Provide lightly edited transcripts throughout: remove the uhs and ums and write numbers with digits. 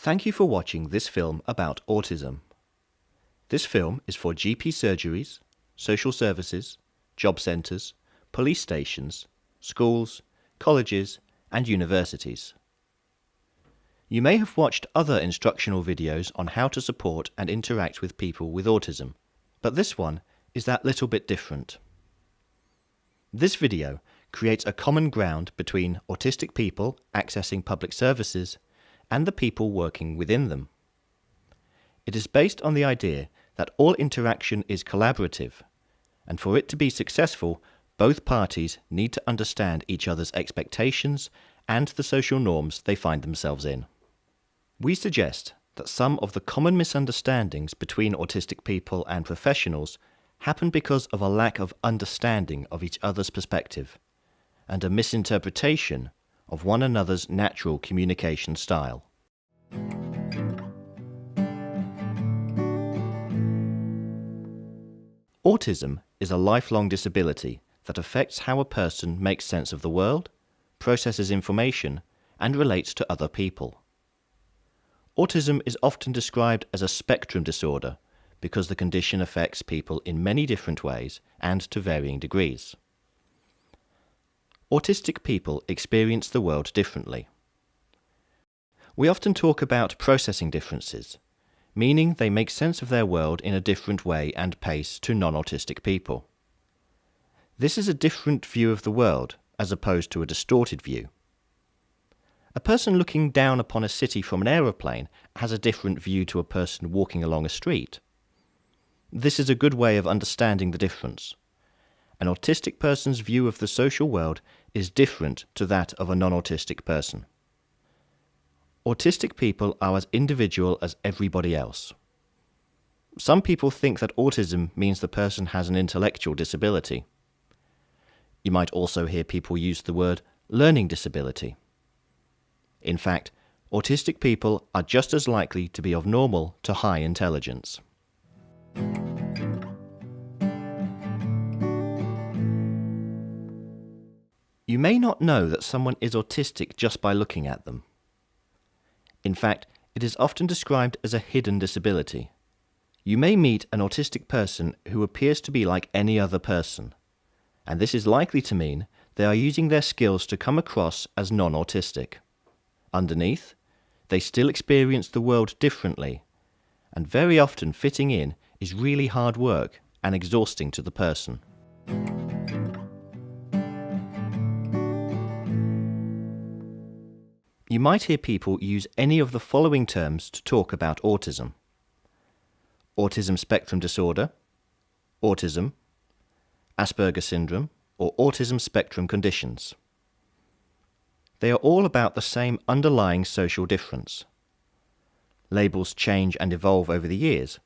Thank you for watching this film about autism. This film is for GP surgeries, social services, job centres, police stations, schools, colleges and universities. You may have watched other instructional videos on how to support and interact with people with autism, but this one is that little bit different. This video creates a common ground between autistic people accessing public services and the people working within them. It is based on the idea that all interaction is collaborative, and for it to be successful, both parties need to understand each other's expectations and the social norms they find themselves in. We suggest that some of the common misunderstandings between autistic people and professionals happen because of a lack of understanding of each other's perspective and a misinterpretation of one another's natural communication style. Autism is a lifelong disability that affects how a person makes sense of the world, processes information, and relates to other people. Autism is often described as a spectrum disorder because the condition affects people in many different ways and to varying degrees. Autistic people experience the world differently. We often talk about processing differences, meaning they make sense of their world in a different way and pace to non-autistic people. This is a different view of the world, as opposed to a distorted view. A person looking down upon a city from an aeroplane has a different view to a person walking along a street. This is a good way of understanding the difference. An autistic person's view of the social world is different to that of a non-autistic person. Autistic people are as individual as everybody else. Some people think that autism means the person has an intellectual disability. You might also hear people use the word learning disability. In fact, autistic people are just as likely to be of normal to high intelligence. You may not know that someone is autistic just by looking at them. In fact, it is often described as a hidden disability. You may meet an autistic person who appears to be like any other person, and this is likely to mean they are using their skills to come across as non-autistic. Underneath, they still experience the world differently, and very often fitting in is really hard work and exhausting to the person. You might hear people use any of the following terms to talk about autism: autism spectrum disorder, autism, Asperger's syndrome, or autism spectrum conditions. They are all about the same underlying social difference. Labels change and evolve over the years.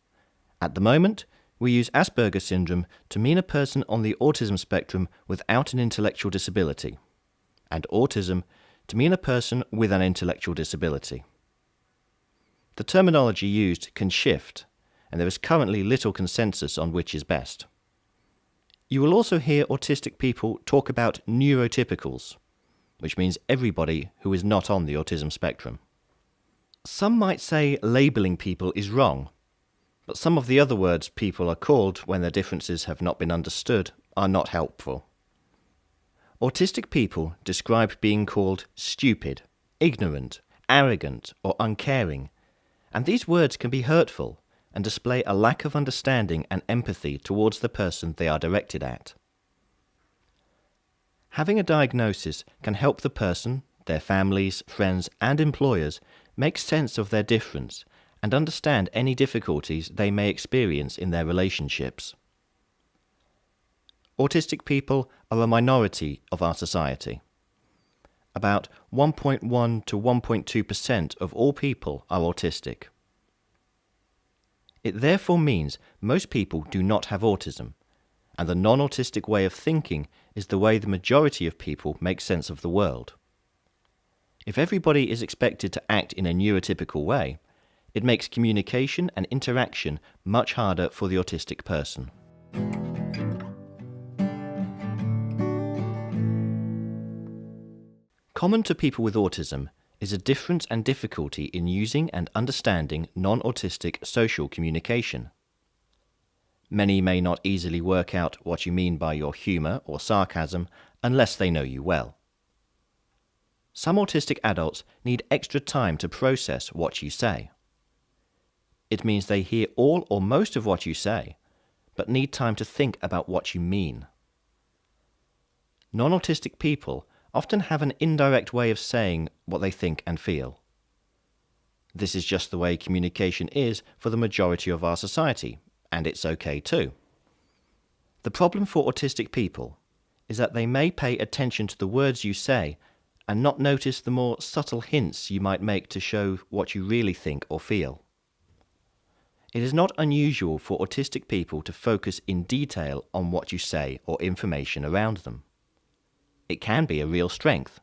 At the moment, we use Asperger's syndrome to mean a person on the autism spectrum without an intellectual disability, and autism to mean a person with an intellectual disability. The terminology used can shift, and there is currently little consensus on which is best. You will also hear autistic people talk about neurotypicals, which means everybody who is not on the autism spectrum. Some might say labelling people is wrong, but some of the other words people are called when their differences have not been understood are not helpful. Autistic people describe being called stupid, ignorant, arrogant, or uncaring, and these words can be hurtful and display a lack of understanding and empathy towards the person they are directed at. Having a diagnosis can help the person, their families, friends, and employers make sense of their difference and understand any difficulties they may experience in their relationships. Autistic people are a minority of our society. About 1.1 to 1.2% of all people are autistic. It therefore means most people do not have autism, and the non-autistic way of thinking is the way the majority of people make sense of the world. If everybody is expected to act in a neurotypical way, it makes communication and interaction much harder for the autistic person. Common to people with autism is a difference and difficulty in using and understanding non-autistic social communication. Many may not easily work out what you mean by your humour or sarcasm unless they know you well. Some autistic adults need extra time to process what you say. It means they hear all or most of what you say, but need time to think about what you mean. Non-autistic people often have an indirect way of saying what they think and feel. This is just the way communication is for the majority of our society, and it's okay too. The problem for autistic people is that they may pay attention to the words you say and not notice the more subtle hints you might make to show what you really think or feel. It is not unusual for autistic people to focus in detail on what you say or information around them. It can be a real strength.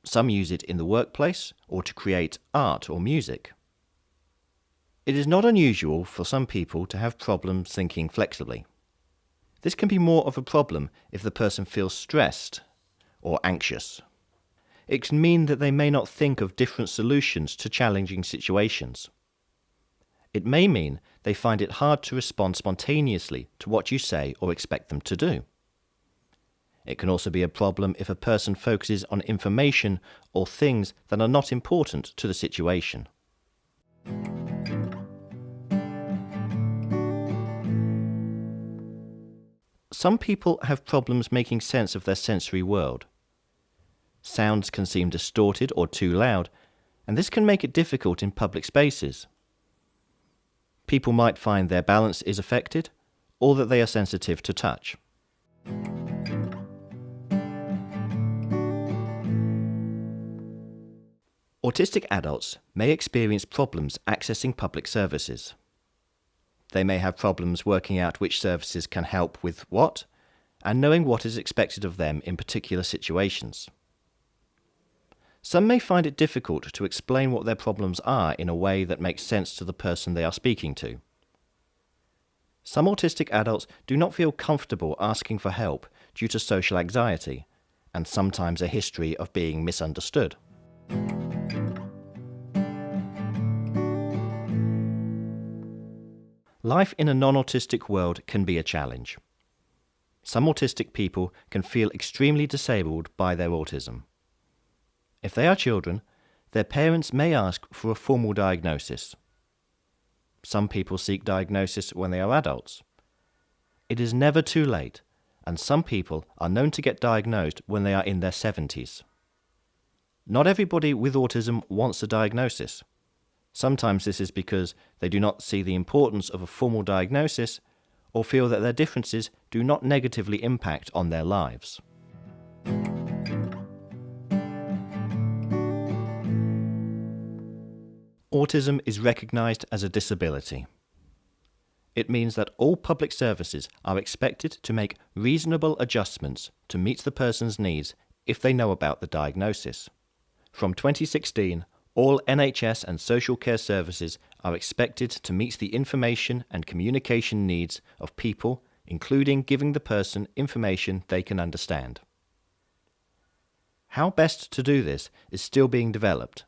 Some use it in the workplace or to create art or music. It is not unusual for some people to have problems thinking flexibly. This can be more of a problem if the person feels stressed or anxious. It can mean that they may not think of different solutions to challenging situations. It may mean they find it hard to respond spontaneously to what you say or expect them to do. It can also be a problem if a person focuses on information or things that are not important to the situation. Some people have problems making sense of their sensory world. Sounds can seem distorted or too loud, and this can make it difficult in public spaces. People might find their balance is affected, or that they are sensitive to touch. Autistic adults may experience problems accessing public services. They may have problems working out which services can help with what, and knowing what is expected of them in particular situations. Some may find it difficult to explain what their problems are in a way that makes sense to the person they are speaking to. Some autistic adults do not feel comfortable asking for help due to social anxiety, and sometimes a history of being misunderstood. Life in a non-autistic world can be a challenge. Some autistic people can feel extremely disabled by their autism. If they are children, their parents may ask for a formal diagnosis. Some people seek diagnosis when they are adults. It is never too late, and some people are known to get diagnosed when they are in their 70s. Not everybody with autism wants a diagnosis. Sometimes this is because they do not see the importance of a formal diagnosis or feel that their differences do not negatively impact on their lives. Autism is recognized as a disability. It means that all public services are expected to make reasonable adjustments to meet the person's needs if they know about the diagnosis. From 2016, all NHS and social care services are expected to meet the information and communication needs of people, including giving the person information they can understand. How best to do this is still being developed,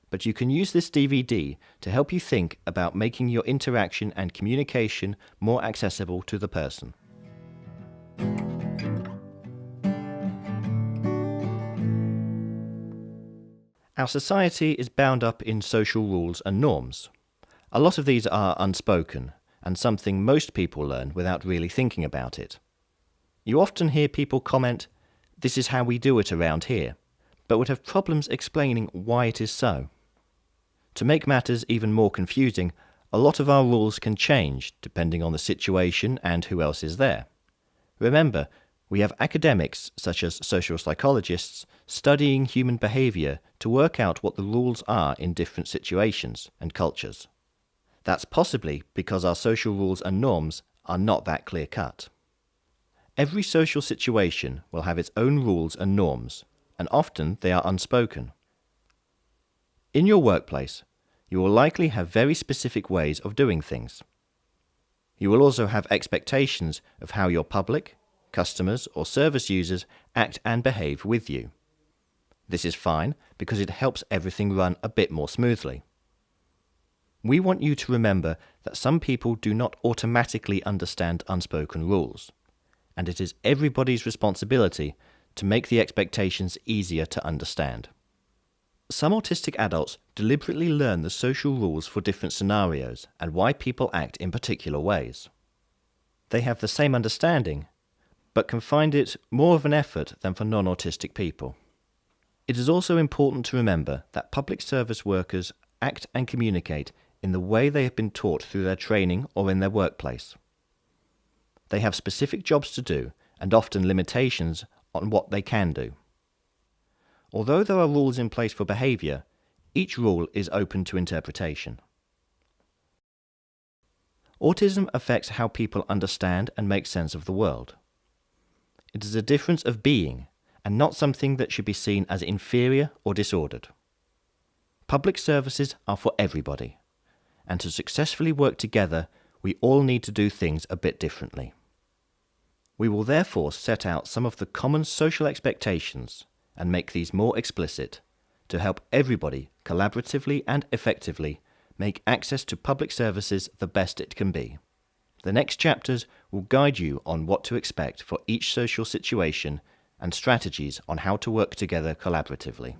but you can use this DVD to help you think about making your interaction and communication more accessible to the person. Our society is bound up in social rules and norms. A lot of these are unspoken, and something most people learn without really thinking about it. You often hear people comment, "This is how we do it around here," but would have problems explaining why it is so. To make matters even more confusing, a lot of our rules can change depending on the situation and who else is there. Remember, we have academics, such as social psychologists, studying human behaviour to work out what the rules are in different situations and cultures. That's possibly because our social rules and norms are not that clear-cut. Every social situation will have its own rules and norms, and often they are unspoken. In your workplace, you will likely have very specific ways of doing things. You will also have expectations of how your public, customers or service users act and behave with you. This is fine because it helps everything run a bit more smoothly. We want you to remember that some people do not automatically understand unspoken rules, and it is everybody's responsibility to make the expectations easier to understand. Some autistic adults deliberately learn the social rules for different scenarios and why people act in particular ways. They have the same understanding, but can find it more of an effort than for non-autistic people. It is also important to remember that public service workers act and communicate in the way they have been taught through their training or in their workplace. They have specific jobs to do and often limitations on what they can do. Although there are rules in place for behaviour, each rule is open to interpretation. Autism affects how people understand and make sense of the world. It is a difference of being, and not something that should be seen as inferior or disordered. Public services are for everybody, and to successfully work together, we all need to do things a bit differently. We will therefore set out some of the common social expectations and make these more explicit to help everybody collaboratively and effectively make access to public services the best it can be. The next chapters will guide you on what to expect for each social situation and strategies on how to work together collaboratively.